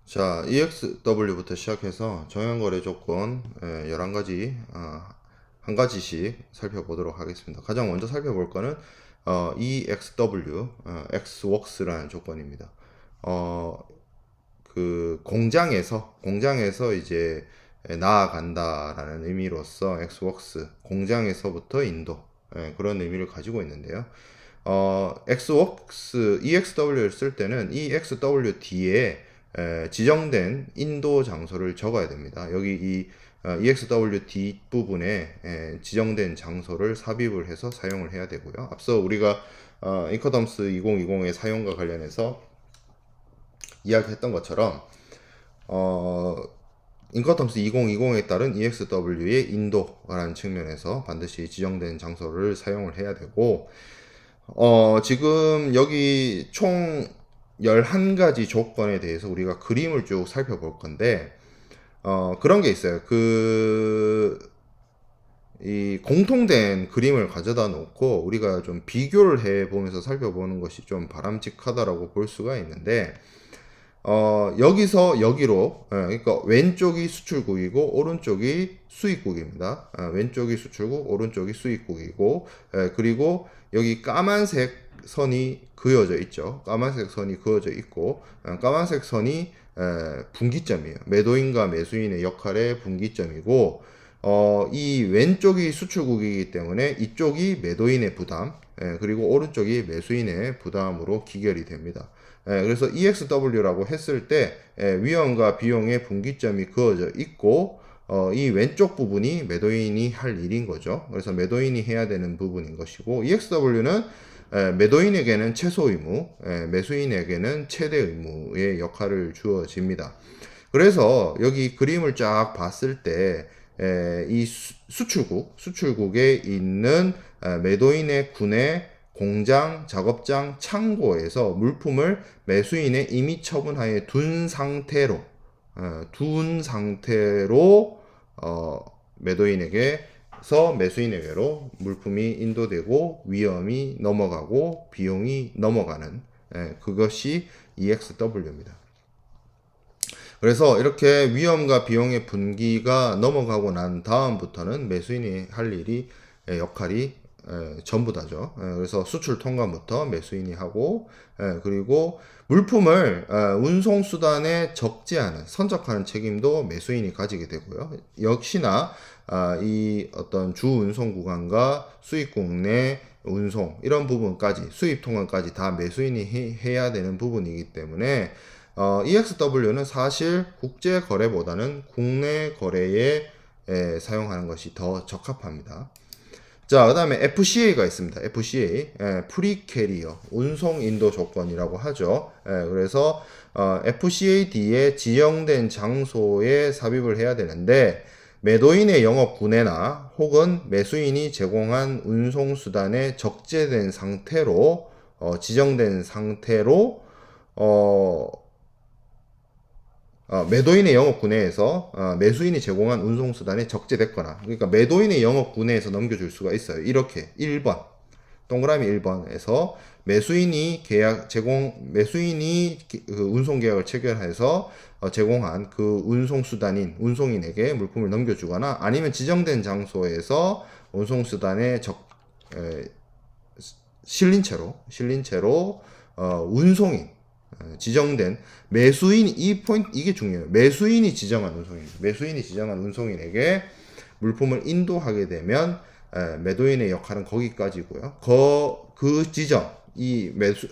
자, EXW부터 시작해서 정형거래 조건 11가지, 한 가지씩 살펴보도록 하겠습니다. 가장 먼저 살펴볼 거는 EXW, XWorks라는 조건입니다. 그 공장에서 이제 나아간다라는 의미로서 XWorks, 공장에서부터 인도, 그런 의미를 가지고 있는데요. XWorks, EXW를 쓸 때는 EXW 뒤에 지정된 인도 장소를 적어야 됩니다. 여기 이 EXW 뒷부분에 지정된 장소를 삽입을 해서 사용을 해야 되고요. 앞서 우리가 인커덤스 2020의 사용과 관련해서 이야기했던 것처럼 인커덤스 2020에 따른 EXW의 인도라는 측면에서 반드시 지정된 장소를 사용을 해야 되고, 지금 여기 총 11가지 조건에 대해서 우리가 그림을 쭉 살펴볼 건데, 그런 게 있어요. 이 공통된 그림을 가져다 놓고 우리가 좀 비교를 해 보면서 살펴보는 것이 좀 바람직하다라고 볼 수가 있는데, 여기서 여기로, 그러니까 왼쪽이 수출국이고 오른쪽이 수입국입니다. 왼쪽이 수출국, 오른쪽이 수입국이고, 그리고 여기 까만색 선이 그어져 있죠. 까만색 선이 그어져 있고, 까만색 선이 분기점이에요. 매도인과 매수인의 역할의 분기점이고, 이 왼쪽이 수출국이기 때문에 이쪽이 매도인의 부담, 그리고 오른쪽이 매수인의 부담으로 기결이 됩니다. 그래서 EXW라고 했을 때 위험과 비용의 분기점이 그어져 있고, 이 왼쪽 부분이 매도인이 할 일인 거죠. 그래서 매도인이 해야 되는 부분인 것이고, EXW는 매도인에게는 최소 의무, 매수인에게는 최대 의무의 역할을 주어집니다. 그래서 여기 그림을 쫙 봤을 때 이 수출국에 있는 매도인의 군의 공장, 작업장, 창고에서 물품을 매수인의 임의 처분하에 둔 상태로 매도인에게서 매수인에게로 물품이 인도되고 위험이 넘어가고 비용이 넘어가는, 그것이 EXW입니다. 그래서 이렇게 위험과 비용의 분기가 넘어가고 난 다음부터는 매수인이 할 일이, 역할이 전부 다죠. 그래서 수출 통관부터 매수인이 하고, 그리고 물품을 운송수단에 적재하는, 선적하는 책임도 매수인이 가지게 되고요. 역시나 이 어떤 주 운송 구간과 수입국 내 운송, 이런 부분까지, 수입 통관까지 다 매수인이 해야 되는 부분이기 때문에 EXW는 사실 국제 거래보다는 국내 거래에 사용하는 것이 더 적합합니다. 자, 그 다음에 FCA가 있습니다. FCA, 프리캐리어, 운송 인도 조건이라고 하죠. 그래서 FCAD에 지정된 장소에 삽입을 해야 되는데, 매도인의 영업 군해나 혹은 매수인이 제공한 운송수단에 적재된 상태로, 지정된 상태로, 매도인의 영업 군해에서 매수인이 제공한 운송수단에 적재됐거나, 그러니까 매도인의 영업 군해에서 넘겨줄 수가 있어요. 이렇게 1번, 동그라미 1번에서 매수인이 그 운송계약을 체결해서 제공한 그 운송수단인 운송인에게 물품을 넘겨주거나, 아니면 지정된 장소에서 운송수단에 실린 채로 운송인, 지정된 매수인, 이 포인트, 이게 중요해요. 매수인이 지정한 운송인에게 물품을 인도하게 되면 매도인의 역할은 거기까지고요. 그 지점,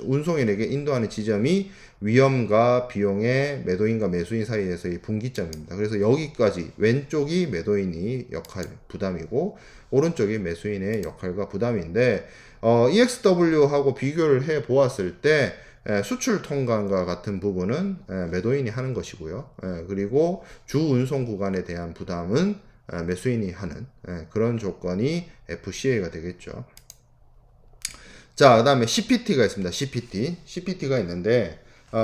운송인에게 인도하는 지점이 위험과 비용의 매도인과 매수인 사이에서의 분기점입니다. 그래서 여기까지 왼쪽이 매도인이 역할 부담이고 오른쪽이 매수인의 역할과 부담인데, EXW하고 비교를 해 보았을 때 수출 통관과 같은 부분은 매도인이 하는 것이고요. 그리고 주 운송 구간에 대한 부담은 매수인이 하는, 그런 조건이 FCA가 되겠죠. 자, 그 다음에 CPT가 있습니다. CPT가 있는데,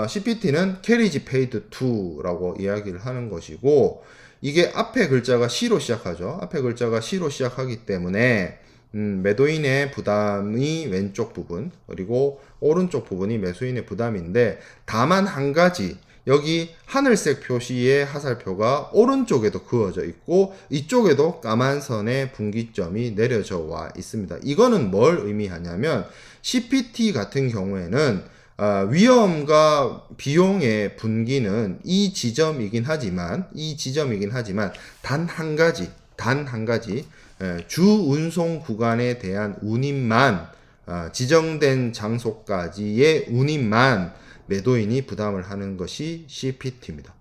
CPT는 Carriage Paid To라고 이야기를 하는 것이고, 이게 앞에 글자가 C로 시작하죠. 앞에 글자가 C로 시작하기 때문에 매도인의 부담이 왼쪽 부분, 그리고 오른쪽 부분이 매수인의 부담인데, 다만 한 가지, 여기 하늘색 표시의 하살표가 오른쪽에도 그어져 있고 이쪽에도 까만 선의 분기점이 내려져 와 있습니다. 이거는 뭘 의미하냐면 CPT 같은 경우에는 위험과 비용의 분기는 이 지점이긴 하지만 단 한 가지 주 운송 구간에 대한 운임만 지정된 장소까지의 운임만 매도인이 부담을 하는 것이 CPT입니다.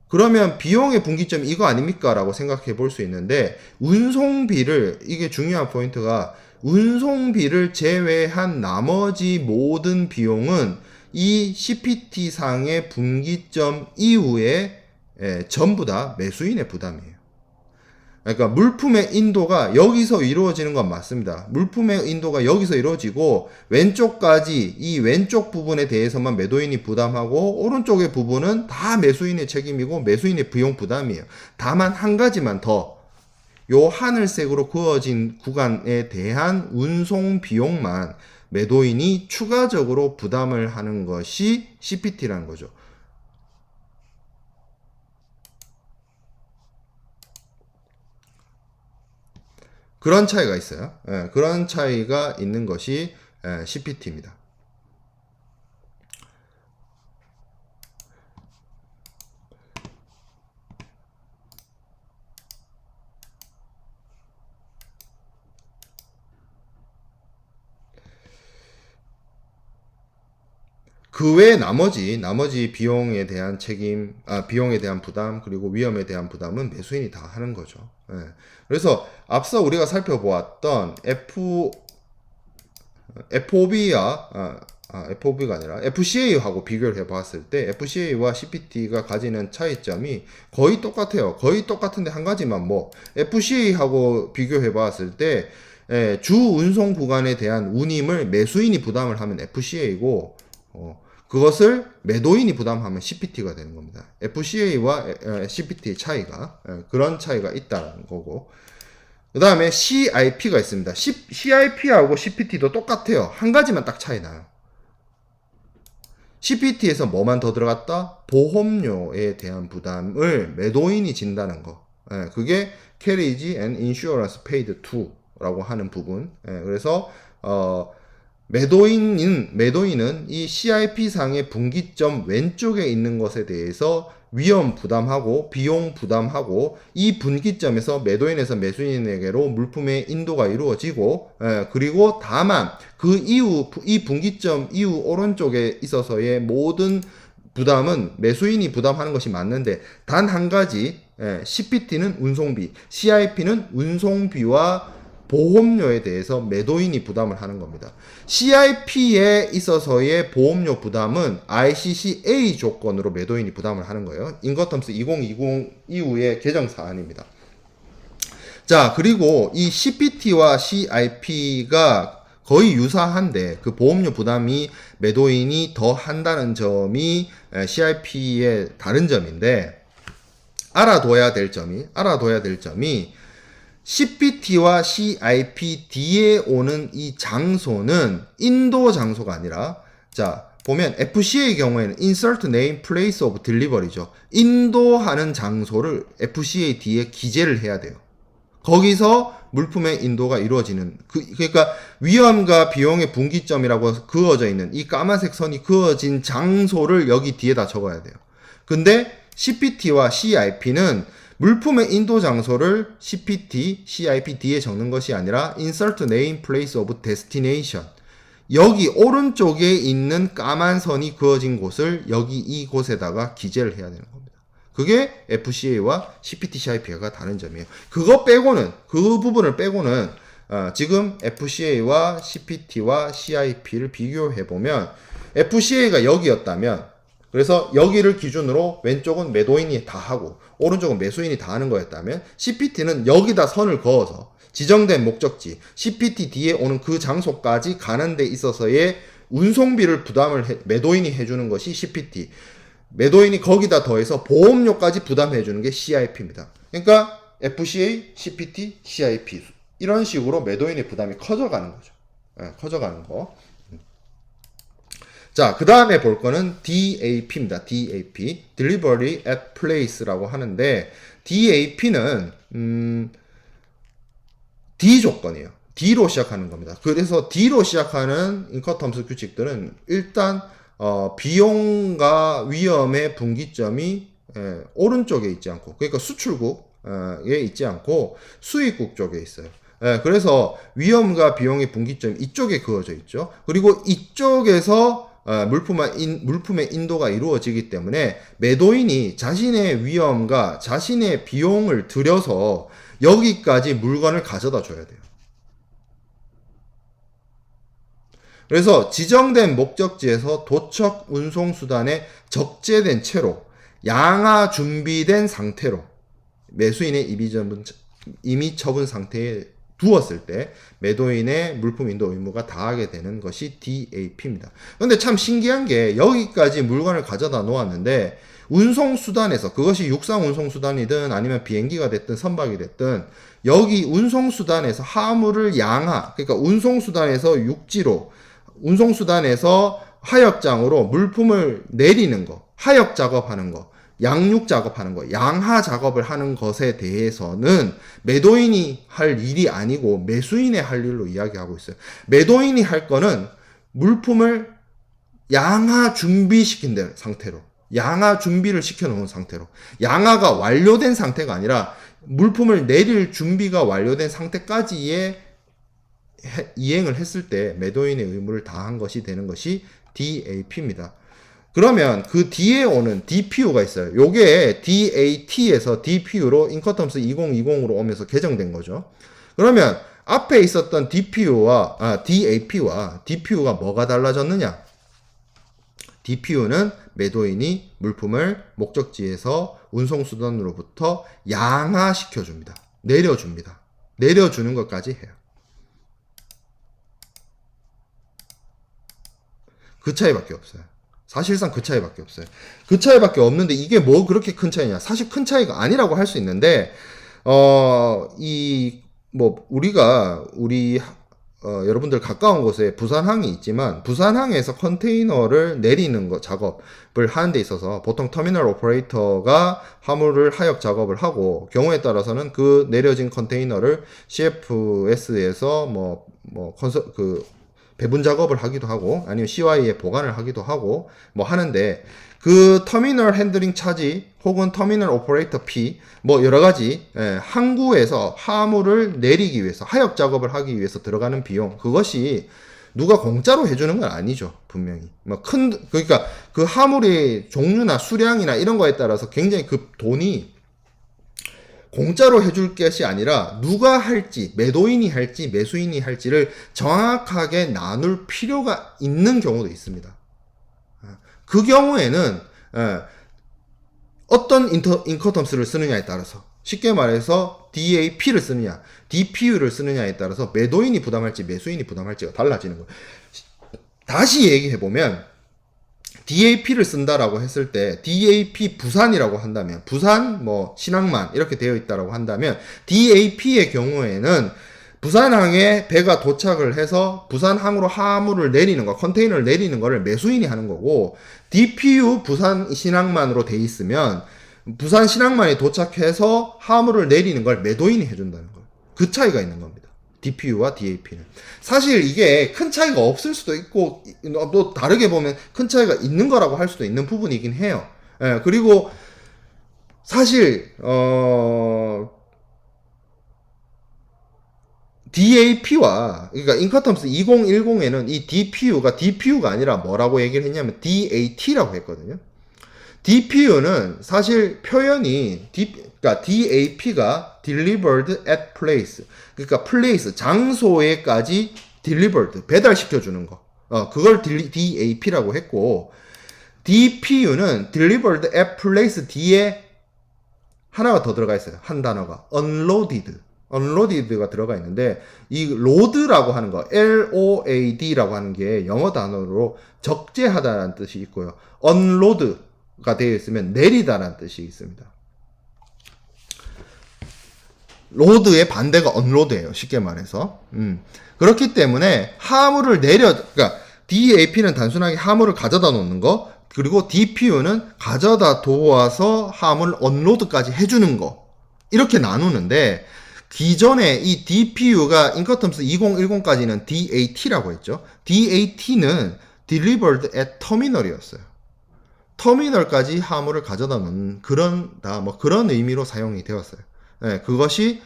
그러면 비용의 분기점이 이거 아닙니까? 라고 생각해 볼 수 있는데 운송비를, 이게 중요한 포인트가 운송비를 제외한 나머지 모든 비용은 이 CPT상의 분기점 이후에 전부 다 매수인의 부담이에요. 그러니까 물품의 인도가 여기서 이루어지는 건 맞습니다. 물품의 인도가 여기서 이루어지고 왼쪽까지 이 왼쪽 부분에 대해서만 매도인이 부담하고 오른쪽의 부분은 다 매수인의 책임이고 매수인의 비용 부담이에요. 다만 한 가지만 더, 요 하늘색으로 그어진 구간에 대한 운송 비용만 매도인이 추가적으로 부담을 하는 것이 CPT라는 거죠. 그런 차이가 있어요. 그런 차이가 있는 것이 CPT입니다. 그 외에 나머지 비용에 대한 책임, 비용에 대한 부담, 그리고 위험에 대한 부담은 매수인이 다 하는 거죠. 그래서 앞서 우리가 살펴보았던 FOB가 아니라 FCA하고 비교를 해봤을 때 FCA와 CPT가 가지는 차이점이 거의 똑같아요. 거의 똑같은데 한 가지만 FCA하고 비교해봤을 때 주 운송 구간에 대한 운임을 매수인이 부담을 하면 FCA고 그것을 매도인이 부담하면 CPT가 되는 겁니다. FCA와 CPT의 차이가 그런 차이가 있다는 거고, 그 다음에 CIP가 있습니다. CIP하고 CPT도 똑같아요. 한 가지만 딱 차이 나요. CPT에서 뭐만 더 들어갔다? 보험료에 대한 부담을 매도인이 진다는 거. 그게 Carriage and Insurance Paid to라고 하는 부분. 그래서 매도인은 이 CIP상의 분기점 왼쪽에 있는 것에 대해서 위험 부담하고 비용 부담하고 이 분기점에서 매도인에서 매수인에게로 물품의 인도가 이루어지고 그리고 다만 그 이후 이 분기점 이후 오른쪽에 있어서의 모든 부담은 매수인이 부담하는 것이 맞는데 단 한 가지 CPT는 운송비, CIP는 운송비와 보험료에 대해서 매도인이 부담을 하는 겁니다. CIP에 있어서의 보험료 부담은 ICCA 조건으로 매도인이 부담을 하는 거예요. 인거텀스 2020 이후의 개정 사안입니다. 자, 그리고 이 CPT와 CIP가 거의 유사한데 그 보험료 부담이 매도인이 더 한다는 점이 CIP의 다른 점인데, 알아둬야 될 점이 CPT와 CIP 뒤에 오는 이 장소는 인도 장소가 아니라, 자, 보면 FCA의 경우에는 Insert Name Place of Delivery죠. 인도하는 장소를 FCA 뒤에 기재를 해야 돼요. 거기서 물품의 인도가 이루어지는, 그러니까 위험과 비용의 분기점이라고 그어져 있는 이 까만색 선이 그어진 장소를 여기 뒤에다 적어야 돼요. 근데 CPT와 CIP는 물품의 인도 장소를 CPT, CIP 뒤에 적는 것이 아니라 Insert Name Place of Destination, 여기 오른쪽에 있는 까만 선이 그어진 곳을 여기 이곳에다가 기재를 해야 되는 겁니다. 그게 FCA와 CPT, CIP가 다른 점이에요. 그 부분을 빼고는 지금 FCA와 CPT와 CIP를 비교해보면 FCA가 여기였다면, 그래서 여기를 기준으로 왼쪽은 매도인이 다 하고 오른쪽은 매수인이 다 하는 거였다면, CPT는 여기다 선을 그어서 지정된 목적지 CPT 뒤에 오는 그 장소까지 가는 데 있어서의 운송비를 매도인이 해주는 것이 CPT, 매도인이 거기다 더해서 보험료까지 부담해 주는 게 CIP입니다. 그러니까 FCA, CPT, CIP 이런 식으로 매도인의 부담이 커져가는 거죠. 커져가는 거. 자, 그 다음에 볼 거는 DAP입니다. DAP. Delivery at Place라고 하는데, DAP는, D 조건이에요. D로 시작하는 겁니다. 그래서 D로 시작하는 인커텀스 규칙들은 일단, 비용과 위험의 분기점이 오른쪽에 있지 않고, 그러니까 수출국에 있지 않고 수입국 쪽에 있어요. 그래서 위험과 비용의 분기점이 이쪽에 그어져 있죠. 그리고 이쪽에서 물품의 인도가 이루어지기 때문에 매도인이 자신의 위험과 자신의 비용을 들여서 여기까지 물건을 가져다 줘야 돼요. 그래서 지정된 목적지에서 도척 운송수단에 적재된 채로 양하 준비된 상태로 매수인의 임의 처분 상태에 두었을 때 매도인의 물품 인도 의무가 다하게 되는 것이 DAP입니다. 근데 참 신기한 게 여기까지 물건을 가져다 놓았는데 운송수단에서 그것이 육상 운송수단이든 아니면 비행기가 됐든 선박이 됐든 여기 운송수단에서 화물을 양하 그러니까 운송수단에서 육지로 운송수단에서 하역장으로 물품을 내리는 거 하역 작업하는 거 양육 작업하는 거, 양하 작업을 하는 것에 대해서는 매도인이 할 일이 아니고 매수인의 할 일로 이야기하고 있어요. 매도인이 할 거는 물품을 양하 준비시킨 상태로, 양하 준비를 시켜놓은 상태로, 양하가 완료된 상태가 아니라 물품을 내릴 준비가 완료된 상태까지의 이행을 했을 때 매도인의 의무를 다한 것이 되는 것이 DAP입니다. 그러면 그 뒤에 오는 DPU가 있어요. 요게 DAT에서 DPU로 인커텀스 2020으로 오면서 개정된 거죠. 그러면 앞에 있었던 DAP와 DPU가 뭐가 달라졌느냐? DPU는 매도인이 물품을 목적지에서 운송수단으로부터 양하시켜줍니다. 내려줍니다. 내려주는 것까지 해요. 그 차이밖에 없어요. 사실상 그 차이밖에 없어요. 그 차이밖에 없는데 이게 뭐 그렇게 큰 차이냐? 사실 큰 차이가 아니라고 할 수 있는데 여러분들 가까운 곳에 부산항이 있지만 부산항에서 컨테이너를 내리는 거 작업을 하는 데 있어서 보통 터미널 오퍼레이터가 화물을 하역 작업을 하고 경우에 따라서는 그 내려진 컨테이너를 CFS에서 배분 작업을 하기도 하고 아니면 CY에 보관을 하기도 하고 뭐 하는데 그 터미널 핸들링 차지 혹은 터미널 오퍼레이터 피 뭐 여러 가지 항구에서 화물을 내리기 위해서 하역 작업을 하기 위해서 들어가는 비용 그것이 누가 공짜로 해주는 건 아니죠. 분명히 그러니까 그 화물의 종류나 수량이나 이런 거에 따라서 굉장히 그 돈이 공짜로 해줄 것이 아니라 누가 할지 매도인이 할지 매수인이 할지를 정확하게 나눌 필요가 있는 경우도 있습니다. 그 경우에는 어떤 인커텀스를 쓰느냐에 따라서 쉽게 말해서 DAP를 쓰느냐 DPU를 쓰느냐에 따라서 매도인이 부담할지 매수인이 부담할지가 달라지는 거예요. 다시 얘기해보면 DAP를 쓴다라고 했을 때 DAP 부산이라고 한다면 부산 신항만 이렇게 되어 있다라고 한다면 DAP의 경우에는 부산항에 배가 도착을 해서 부산항으로 화물을 내리는 거 컨테이너를 내리는 거를 매수인이 하는 거고 DPU 부산 신항만으로 돼 있으면 부산 신항만이 도착해서 화물을 내리는 걸 매도인이 해준다는 거예요. 그 차이가 있는 겁니다. DPU와 DAP는. 사실 이게 큰 차이가 없을 수도 있고 또 다르게 보면 큰 차이가 있는 거라고 할 수도 있는 부분이긴 해요. 그리고 사실 DAP와 그러니까 인커텀스 2010에는 이 DPU가 아니라 뭐라고 얘기를 했냐면 DAT라고 했거든요. DPU는 사실 표현이 그러니까 DAP가 delivered at place 그러니까 place 장소에까지 delivered 배달시켜 주는 거 그걸 DAP라고 했고 DPU는 delivered at place 뒤에 하나가 더 들어가 있어요. 한 단어가 unloaded가 들어가 있는데 이 load라고 하는 거 LOAD라고 하는 게 영어 단어로 적재하다라는 뜻이 있고요. unload가 되어 있으면 내리다라는 뜻이 있습니다. 로드의 반대가 언로드예요. 쉽게 말해서. 그렇기 때문에 화물을 그러니까 DAP는 단순하게 화물을 가져다 놓는 거, 그리고 DPU는 가져다 놓아서 화물 언로드까지 해주는 거. 이렇게 나누는데, 기존에 이 DPU가 인커텀스 2010까지는 DAT라고 했죠. DAT는 Delivered at Terminal이었어요. 터미널까지 화물을 가져다 놓는 그런 의미로 사용이 되었어요. 예, 그것이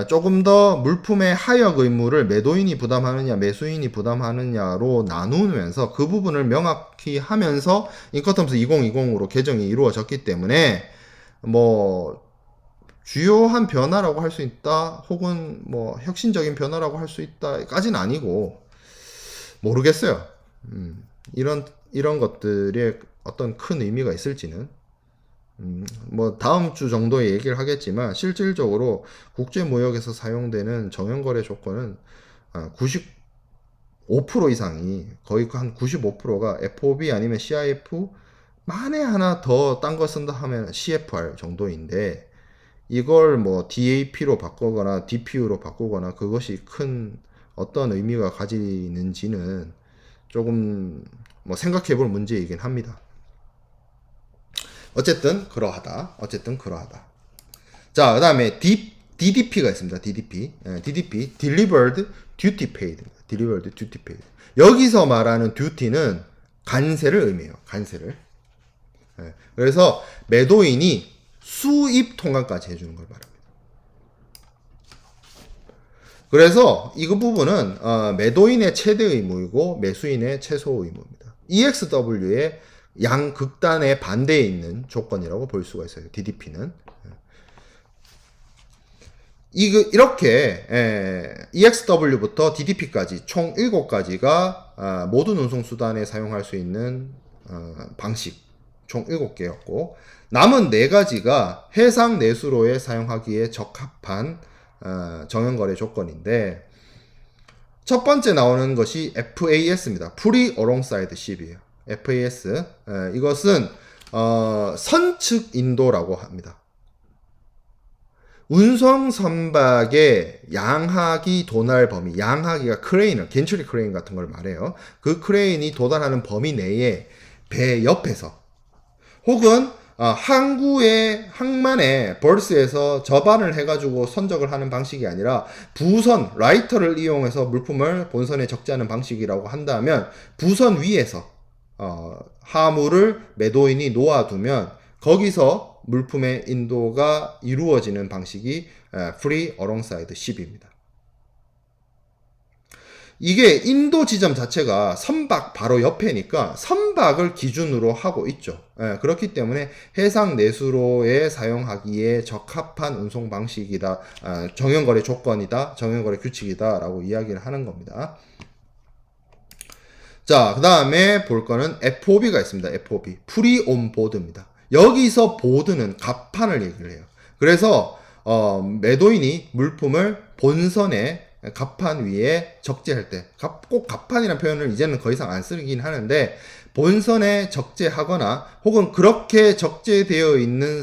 조금 더 물품의 하역 의무를 매도인이 부담하느냐 매수인이 부담하느냐로 나누면서 그 부분을 명확히 하면서 인커텀스 2020으로 개정이 이루어졌기 때문에 뭐 주요한 변화라고 할 수 있다 혹은 뭐 혁신적인 변화라고 할 수 있다까지는 아니고 모르겠어요. 이런 것들의 어떤 큰 의미가 있을지는 뭐 다음 주 정도에 얘기를 하겠지만 실질적으로 국제무역에서 사용되는 정형거래 조건은 95% 이상이 거의 한 95%가 FOB 아니면 CIF 만에 하나 더 딴 거 쓴다 하면 CFR 정도인데 이걸 뭐 DAP로 바꾸거나 DPU로 바꾸거나 그것이 큰 어떤 의미가 가지는지는 조금 뭐 생각해 볼 문제이긴 합니다. 어쨌든 그러하다. 자, 그 다음에 DDP가 있습니다. DDP. DDP, Delivered Duty Paid. Delivered Duty Paid. 여기서 말하는 duty는 관세를 의미해요. 관세를. 그래서 매도인이 수입 통관까지 해주는 걸 말합니다. 그래서 이 부분은 매도인의 최대 의무이고 매수인의 최소 의무입니다. EXW의 양극단의 반대에 있는 조건이라고 볼 수가 있어요. DDP는. 이렇게 EXW부터 DDP까지 총 7가지가 모든 운송수단에 사용할 수 있는 방식 총 7개였고 남은 4가지가 해상 내수로에 사용하기에 적합한 정형거래 조건인데 첫 번째 나오는 것이 FAS입니다. Free Alongside Ship이에요. FAS 이것은 선측 인도라고 합니다. 운송 선박의 양하기 도달 범위, 양하기가 크레인을 겐츄리 크레인 같은 걸 말해요. 그 크레인이 도달하는 범위 내에 배 옆에서 혹은 항구의 항만에 벌스에서 접안을 해가지고 선적을 하는 방식이 아니라 부선 라이터를 이용해서 물품을 본선에 적재하는 방식이라고 한다면 부선 위에서 화물을 매도인이 놓아두면 거기서 물품의 인도가 이루어지는 방식이 Free Alongside Ship입니다. 이게 인도 지점 자체가 선박 바로 옆에니까 선박을 기준으로 하고 있죠. 그렇기 때문에 해상 내수로에 사용하기에 적합한 운송 방식이다, 정형거래 조건이다, 정형거래 규칙이다 라고 이야기를 하는 겁니다. 자, 그 다음에 볼 거는 FOB가 있습니다. FOB. Free on Board입니다. 여기서 보드는 갑판을 얘기를 해요. 그래서 매도인이 물품을 본선에 갑판 위에 적재할 때, 꼭 갑판이라는 표현을 이제는 더 이상 안 쓰긴 하는데 본선에 적재하거나 혹은 그렇게 적재되어 있는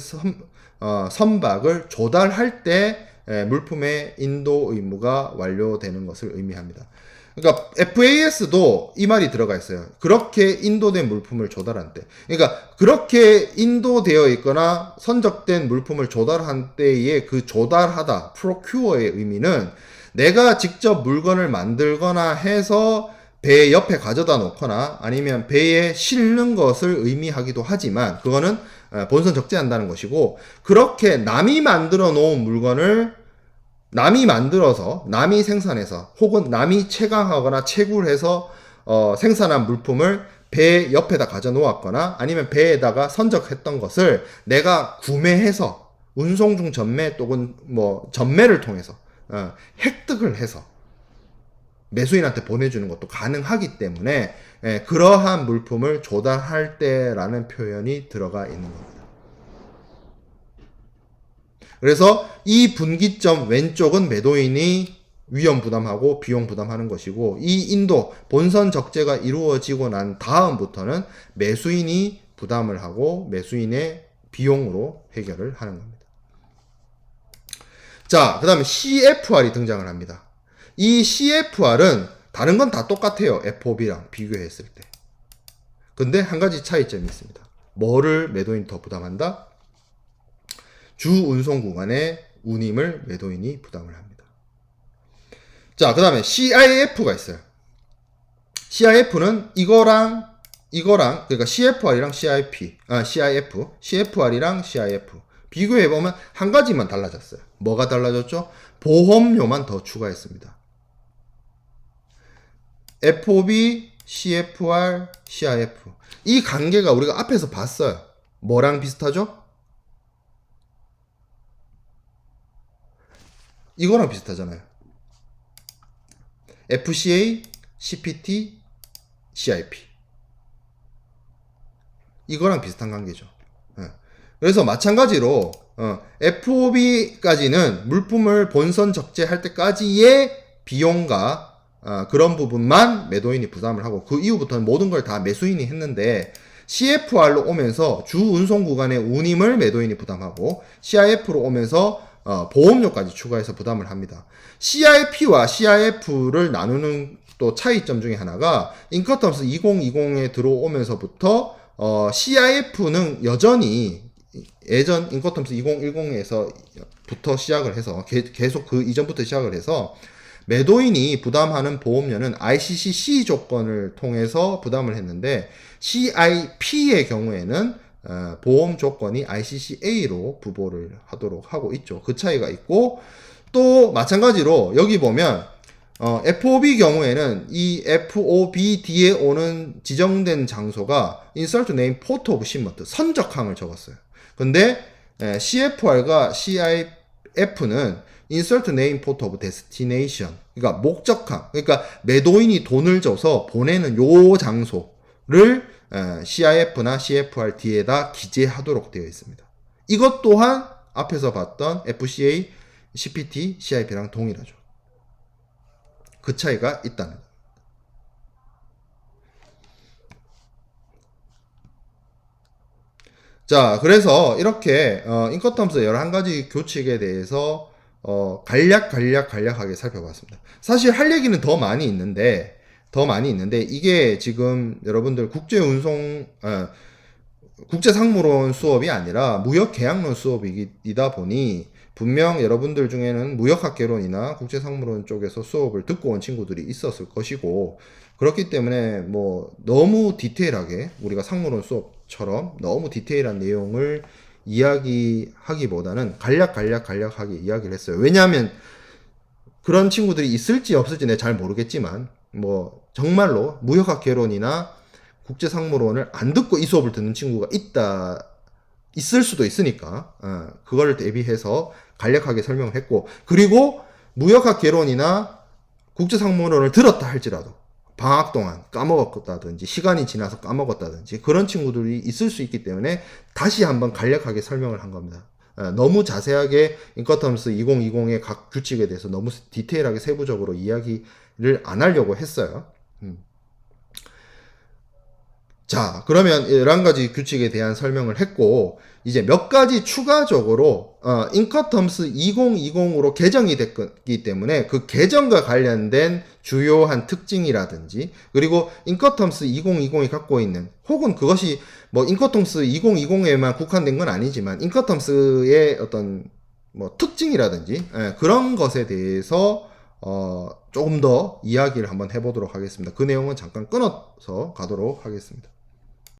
선박을 조달할 때 물품의 인도 의무가 완료되는 것을 의미합니다. 그러니까 FAS도 이 말이 들어가 있어요. 그렇게 인도된 물품을 조달한 때. 그러니까 그렇게 인도되어 있거나 선적된 물품을 조달한 때의 그 조달하다, procure의 의미는 내가 직접 물건을 만들거나 해서 배 옆에 가져다 놓거나 아니면 배에 실는 것을 의미하기도 하지만 그거는 본선 적재한다는 것이고 그렇게 남이 만들어 놓은 물건을 남이 만들어서 남이 생산해서 혹은 남이 채광하거나 채굴해서 생산한 물품을 배 옆에다 가져 놓았거나 아니면 배에다가 선적했던 것을 내가 구매해서 운송 중 전매 또는 뭐 전매를 통해서 획득을 해서 매수인한테 보내주는 것도 가능하기 때문에 그러한 물품을 조달할 때라는 표현이 들어가 있는 겁니다. 그래서 이 분기점 왼쪽은 매도인이 위험 부담하고 비용 부담하는 것이고 이 인도 본선 적재가 이루어지고 난 다음부터는 매수인이 부담을 하고 매수인의 비용으로 해결을 하는 겁니다. 자, 그 다음에 CFR이 등장을 합니다. 이 CFR은 다른 건 다 똑같아요. FOB랑 비교했을 때. 근데 한 가지 차이점이 있습니다. 뭐를 매도인이 더 부담한다? 주 운송 구간의 운임을 매도인이 부담을 합니다. 자, 그 다음에 CIF가 있어요. CIF는 이거랑 그러니까 CFR이랑 CFR이랑 CIF 비교해보면 한 가지만 달라졌어요. 뭐가 달라졌죠? 보험료만 더 추가했습니다. FOB, CFR, CIF 이 관계가 우리가 앞에서 봤어요. 뭐랑 비슷하죠? 이거랑 비슷하잖아요. FCA, CPT, CIP 이거랑 비슷한 관계죠. 그래서 마찬가지로 FOB까지는 물품을 본선 적재할 때까지의 비용과 그런 부분만 매도인이 부담을 하고 그 이후부터는 모든 걸 다 매수인이 했는데 CFR로 오면서 주 운송 구간의 운임을 매도인이 부담하고 CIF로 오면서 보험료까지 추가해서 부담을 합니다. CIP와 CIF를 나누는 또 차이점 중에 하나가 인커텀스 2020에 들어오면서부터 CIF는 여전히 예전 인커텀스 2010에서부터 시작을 해서 계속 그 이전부터 시작을 해서 매도인이 부담하는 보험료는 ICCC 조건을 통해서 부담을 했는데 CIP의 경우에는 보험 조건이 ICCA로 부보를 하도록 하고 있죠. 그 차이가 있고 또 마찬가지로 여기 보면 FOB 경우에는 이 FOB 뒤에 오는 지정된 장소가 Insert Name Port of Shipment 선적항을 적었어요. 근데 CFR과 CIF는 Insert Name Port of Destination 그러니까 목적항 그러니까 매도인이 돈을 줘서 보내는 요 장소를 CIF나 CFR 뒤에다 기재하도록 되어 있습니다. 이것 또한 앞에서 봤던 FCA, CPT, CIP랑 동일하죠. 그 차이가 있다는 겁니다. 자, 그래서 이렇게 인커텀스 11가지 규칙에 대해서 간략하게 살펴봤습니다. 사실 할 얘기는 더 많이 있는데 이게 지금 여러분들 국제상무론 수업이 아니라 무역계약론 수업이다 보니 분명 여러분들 중에는 무역학개론이나 국제상무론 쪽에서 수업을 듣고 온 친구들이 있었을 것이고 그렇기 때문에 뭐 너무 디테일하게 우리가 상무론 수업처럼 너무 디테일한 내용을 이야기하기보다는 간략하게 이야기를 했어요. 왜냐하면 그런 친구들이 있을지 없을지 내가 잘 모르겠지만 뭐 정말로 무역학개론이나 국제상무론을 안 듣고 이 수업을 듣는 친구가 있을 수도 있으니까 그거를 대비해서 간략하게 설명을 했고 그리고 무역학개론이나 국제상무론을 들었다 할지라도 방학 동안 까먹었다든지 시간이 지나서 까먹었다든지 그런 친구들이 있을 수 있기 때문에 다시 한번 간략하게 설명을 한 겁니다. 너무 자세하게 인커텀스 2020의 각 규칙에 대해서 너무 디테일하게 세부적으로 이야기를 안 하려고 했어요. 자, 그러면 11가지 규칙에 대한 설명을 했고 이제 몇 가지 추가적으로 인커텀스 2020으로 개정이 됐기 때문에 그 개정과 관련된 주요한 특징이라든지 그리고 인커텀스 2020이 갖고 있는 혹은 그것이 뭐 인커텀스 2020에만 국한된 건 아니지만 인커텀스의 어떤 뭐 특징이라든지 그런 것에 대해서 조금 더 이야기를 한번 해보도록 하겠습니다. 그 내용은 잠깐 끊어서 가도록 하겠습니다.